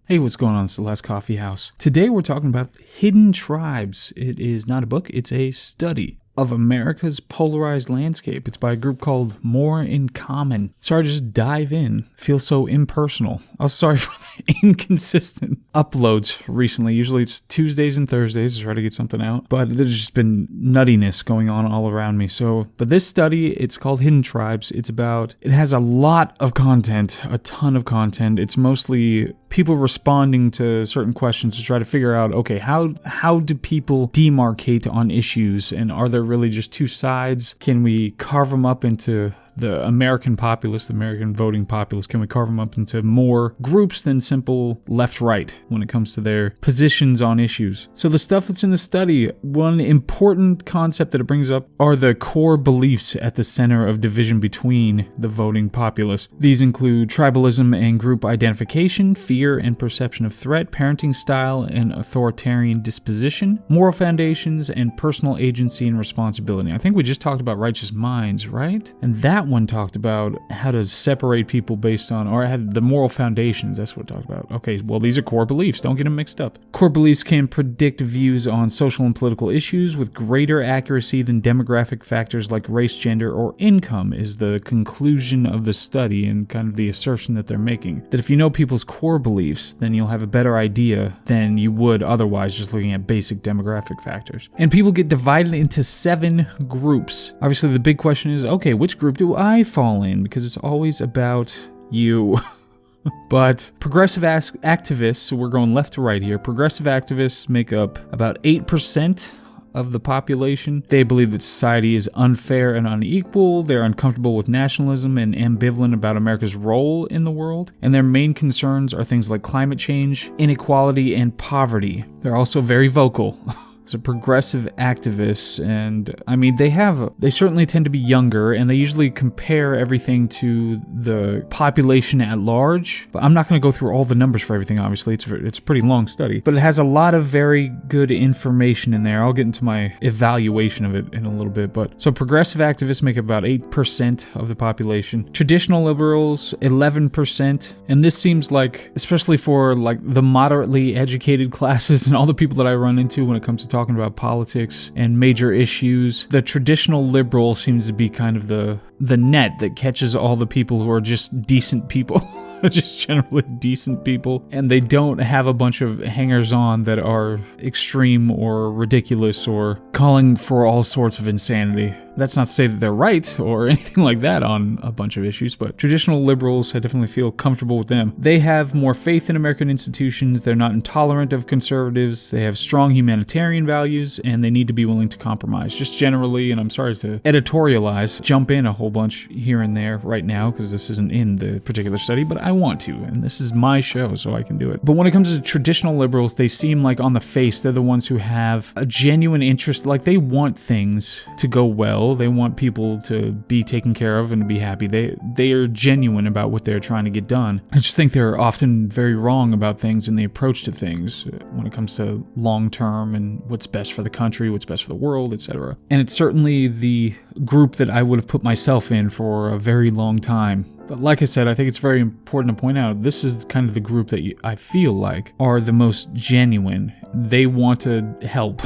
Hey, what's going on? It's the Last Coffee House. Today we're talking about Hidden Tribes. It is not a book, it's a study of America's polarized landscape. It's by a group called More in Common. Sorry to just dive in. Feels so impersonal. I'm sorry for the inconsistent uploads recently. Usually it's Tuesdays and Thursdays to try to get something out, but there's just been nuttiness going on all around me. But this study, it's called Hidden Tribes. It has a lot of content, a ton of content. It's mostly people responding to certain questions to try to figure out, okay, how do people demarcate on issues, and are there really just two sides? Can we carve them up into the American populace, the American voting populace? Can we carve them up into more groups than simple left-right when it comes to their positions on issues? So the stuff that's in the study, one important concept that it brings up are the core beliefs at the center of division between the voting populace. These include tribalism and group identification, fear and perception of threat, parenting style and authoritarian disposition, moral foundations, and personal agency and responsibility. I think we just talked about righteous minds, right? And that one talked about how to separate people based on, or had the moral foundations. That's what it talked about. Okay, well, these are core beliefs. Don't get them mixed up. Core beliefs can predict views on social and political issues with greater accuracy than demographic factors like race, gender, or income, is the conclusion of the study and kind of the assertion that they're making. That if you know people's core beliefs, then you'll have a better idea than you would otherwise just looking at basic demographic factors. And people get divided into 7 groups. Obviously, the big question is, okay, which group do I fall in? Because it's always about you. But progressive activists, so we're going left to right here, progressive activists make up about 8% of the population. They believe that society is unfair and unequal. They're uncomfortable with nationalism and ambivalent about America's role in the world. And their main concerns are things like climate change, inequality, and poverty. They're also very vocal. So progressive activists, and I mean, they certainly tend to be younger, and they usually compare everything to the population at large. But I'm not going to go through all the numbers for everything, obviously. It's a pretty long study, but it has a lot of very good information in there. I'll get into my evaluation of it in a little bit. But so progressive activists make up about 8% of the population. Traditional liberals, 11%. And this seems like, especially for like the moderately educated classes and all the people that I run into when it comes to talking about politics and major issues, the traditional liberal seems to be kind of the net that catches all the people who are just decent people. Just generally decent people, and they don't have a bunch of hangers-on that are extreme or ridiculous or calling for all sorts of insanity. That's not to say that they're right or anything like that on a bunch of issues, but traditional liberals, I definitely feel comfortable with them. They have more faith in American institutions, they're not intolerant of conservatives, they have strong humanitarian values, and they need to be willing to compromise. Just generally, and I'm sorry to editorialize, jump in a whole bunch here and there right now, because this isn't in the particular study, but I want to, and this is my show, so I can do it. But when it comes to traditional liberals, they seem like on the face, they're the ones who have a genuine interest, like they want things to go well. They want people to be taken care of and to be happy. They are genuine about what they're trying to get done. I just think they're often very wrong about things in the approach to things when it comes to long term and what's best for the country, what's best for the world, etc. And it's certainly the group that I would have put myself in for a very long time. But like I said, I think it's very important to point out, this is kind of the group that I feel like are the most genuine. They want to help.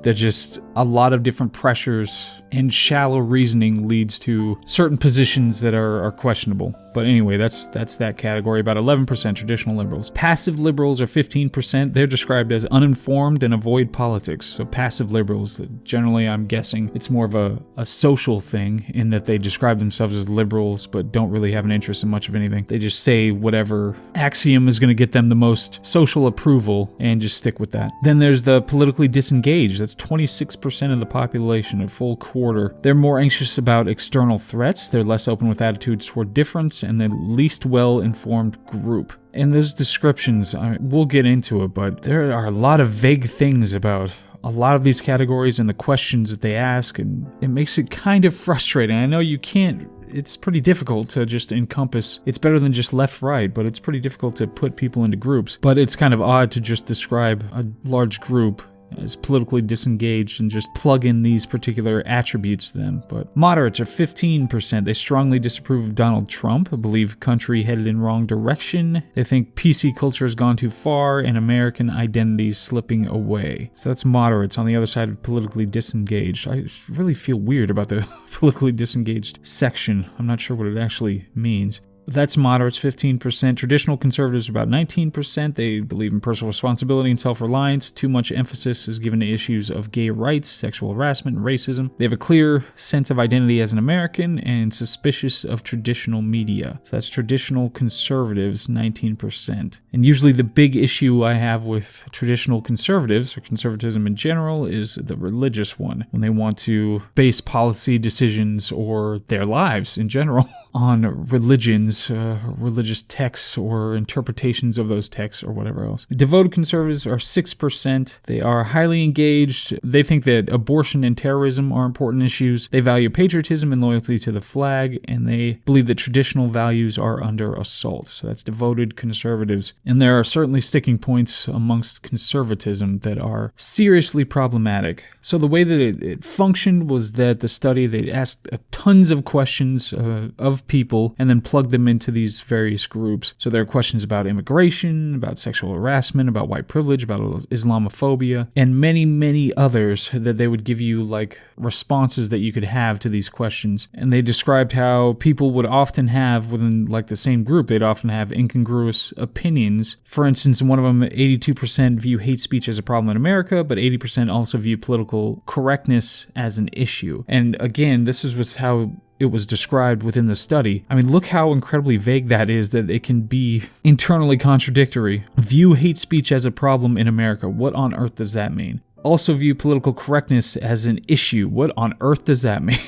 They're just a lot of different pressures, and shallow reasoning leads to certain positions that are questionable. But anyway, that's that category. About 11% traditional liberals. Passive liberals are 15%. They're described as uninformed and avoid politics. So passive liberals, generally I'm guessing it's more of a social thing in that they describe themselves as liberals but don't really have an interest in much of anything. They just say whatever axiom is going to get them the most social approval and just stick with that. Then there's the politically disengaged. That's 26% of the population, a full quarter. They're more anxious about external threats. They're less open with attitudes toward difference, and the least well-informed group. And those descriptions, we'll get into it, but there are a lot of vague things about a lot of these categories and the questions that they ask, and it makes it kind of frustrating. I know you can't, it's pretty difficult to just encompass, it's better than just left-right, but it's pretty difficult to put people into groups. But it's kind of odd to just describe a large group as politically disengaged and just plug in these particular attributes to them. But moderates are 15%. They strongly disapprove of Donald Trump, believe country headed in wrong direction. They think PC culture has gone too far and American identity is slipping away. So that's moderates on the other side of politically disengaged. I really feel weird about the politically disengaged section. I'm not sure what it actually means. That's moderates, 15%. Traditional conservatives are about 19%. They believe in personal responsibility and self-reliance. Too much emphasis is given to issues of gay rights, sexual harassment, and racism. They have a clear sense of identity as an American and suspicious of traditional media. So that's traditional conservatives, 19%. And usually the big issue I have with traditional conservatives, or conservatism in general, is the religious one. When they want to base policy decisions or their lives in general on religions, religious texts or interpretations of those texts or whatever else. Devoted conservatives are 6%. They are highly engaged. They think that abortion and terrorism are important issues. They value patriotism and loyalty to the flag, and they believe that traditional values are under assault. So that's devoted conservatives. And there are certainly sticking points amongst conservatism that are seriously problematic. So the way that it functioned was that the study, they asked tons of questions of people and then plugged them into these various groups. So there are questions about immigration, about sexual harassment, about white privilege, about Islamophobia, and many, many others that they would give you like responses that you could have to these questions. And they described how people would often have within like the same group, they'd often have incongruous opinions. For instance, in one of them, 82% view hate speech as a problem in America, but 80% also view political correctness as an issue. And again, this is how it was described within the study. I mean, look how incredibly vague that is, that it can be internally contradictory. View hate speech as a problem in America. What on earth does that mean? Also view political correctness as an issue. What on earth does that mean?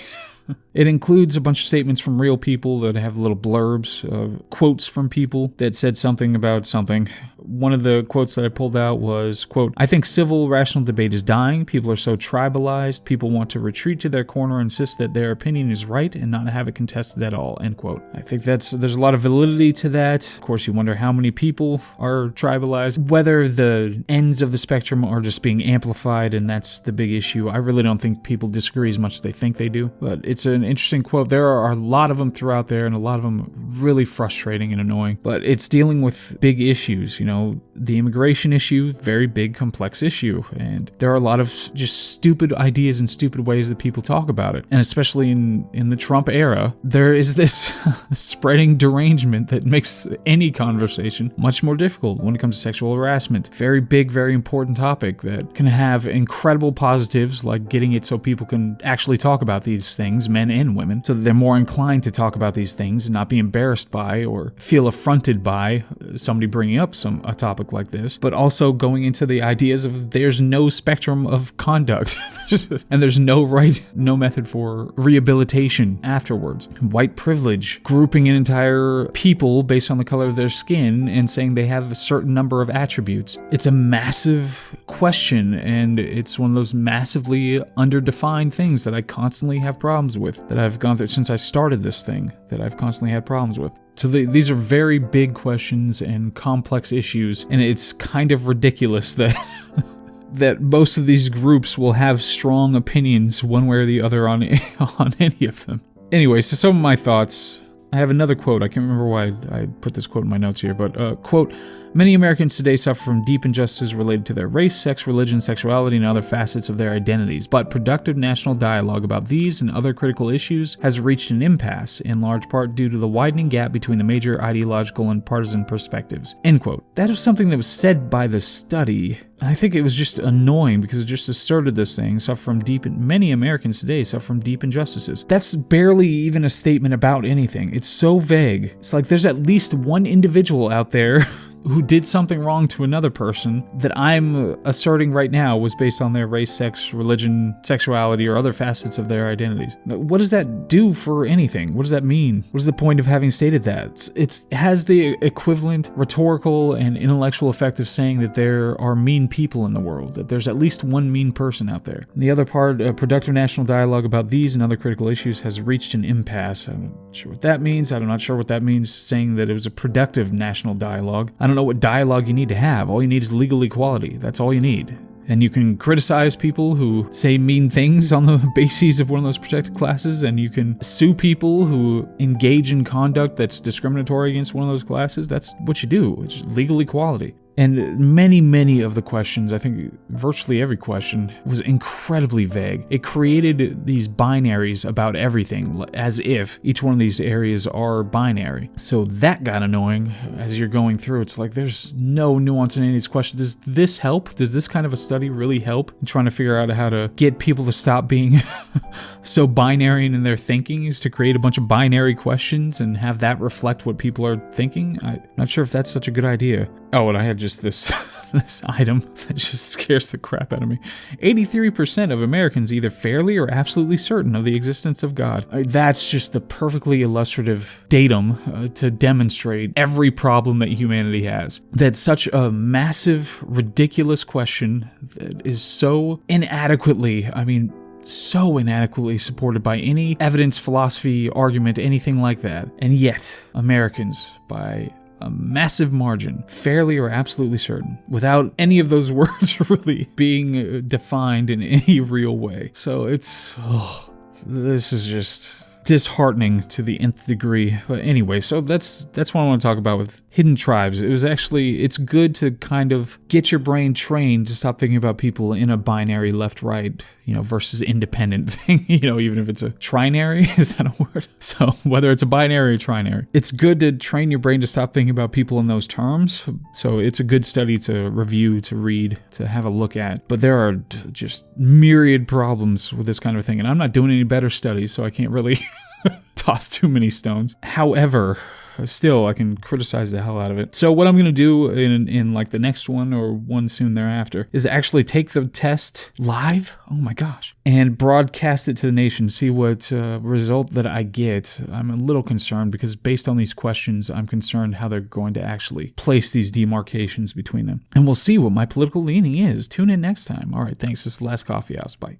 It includes a bunch of statements from real people that have little blurbs of quotes from people that said something about something. One of the quotes that I pulled out was, quote, "I think civil, rational debate is dying. People are so tribalized. People want to retreat to their corner and insist that their opinion is right and not have it contested at all," end quote. I think there's a lot of validity to that. Of course, you wonder how many people are tribalized, whether the ends of the spectrum are just being amplified, and that's the big issue. I really don't think people disagree as much as they think they do, but it's an interesting quote. There are a lot of them throughout there, and a lot of them really frustrating and annoying, but it's dealing with big issues. You know, the immigration issue, very big, complex issue, and there are a lot of just stupid ideas and stupid ways that people talk about it. And especially in the Trump era, there is this spreading derangement that makes any conversation much more difficult when it comes to sexual harassment. Very big, very important topic that can have incredible positives, like getting it so people can actually talk about these things, men and women, so that they're more inclined to talk about these things and not be embarrassed by or feel affronted by somebody bringing up a topic like this, but also going into the ideas of there's no spectrum of conduct and there's no method for rehabilitation afterwards. White privilege, grouping an entire people based on the color of their skin and saying they have a certain number of attributes. It's a massive question, and it's one of those massively underdefined things that I constantly have problems with, that I've gone through since I started this thing, that I've constantly had problems with. So these are very big questions and complex issues, and it's kind of ridiculous that that most of these groups will have strong opinions one way or the other on any of them. Anyway, so some of my thoughts. I have another quote. I can't remember why I put this quote in my notes here, but quote, "Many Americans today suffer from deep injustices related to their race, sex, religion, sexuality, and other facets of their identities, but productive national dialogue about these and other critical issues has reached an impasse, in large part due to the widening gap between the major ideological and partisan perspectives," end quote. That was something that was said by the study. I think it was just annoying because it just asserted this thing, many Americans today suffer from deep injustices. That's barely even a statement about anything. It's so vague. It's like there's at least one individual out there who did something wrong to another person that I'm asserting right now was based on their race, sex, religion, sexuality, or other facets of their identities. What does that do for anything? What does that mean? What is the point of having stated that? It has the equivalent rhetorical and intellectual effect of saying that there are mean people in the world, that there's at least one mean person out there. And the other part, productive national dialogue about these and other critical issues has reached an impasse. I'm not sure what that means. I'm not sure what that means, saying that it was a productive national dialogue. I don't know what dialogue you need to have. All you need is legal equality. That's all you need. And you can criticize people who say mean things on the basis of one of those protected classes, and you can sue people who engage in conduct that's discriminatory against one of those classes. That's what you do. It's legal equality. And many of the questions, I think virtually every question, was incredibly vague. It created these binaries about everything, as if each one of these areas are binary. So that got annoying as you're going through. It's like there's no nuance in any of these questions. Does this help? Does this kind of a study really help in trying to figure out how to get people to stop being so binary in their thinking, is to create a bunch of binary questions and have that reflect what people are thinking? I'm not sure if that's such a good idea. Oh, and I had just this this item that just scares the crap out of me. 83% of Americans either fairly or absolutely certain of the existence of God. That's just the perfectly illustrative datum to demonstrate every problem that humanity has. That such a massive, ridiculous question that is so inadequately supported by any evidence, philosophy, argument, anything like that. And yet, Americans, by a massive margin, fairly or absolutely certain, without any of those words really being defined in any real way. So this is just disheartening to the nth degree. But anyway, so that's what I want to talk about with hidden tribes. It's good to kind of get your brain trained to stop thinking about people in a binary left-right, versus independent thing, even if it's a trinary, is that a word? So whether it's a binary or trinary, it's good to train your brain to stop thinking about people in those terms. So it's a good study to review, to read, to have a look at. But there are just myriad problems with this kind of thing, and I'm not doing any better studies, so I can't really toss too many stones. However, still, I can criticize the hell out of it. So what I'm going to do in like the next one or one soon thereafter is actually take the test live, oh my gosh, and broadcast it to the nation, see what result that I get. I'm a little concerned because based on these questions, I'm concerned how they're going to actually place these demarcations between them. And we'll see what my political leaning is. Tune in next time. All right, thanks. This is the Last Coffee House. Bye.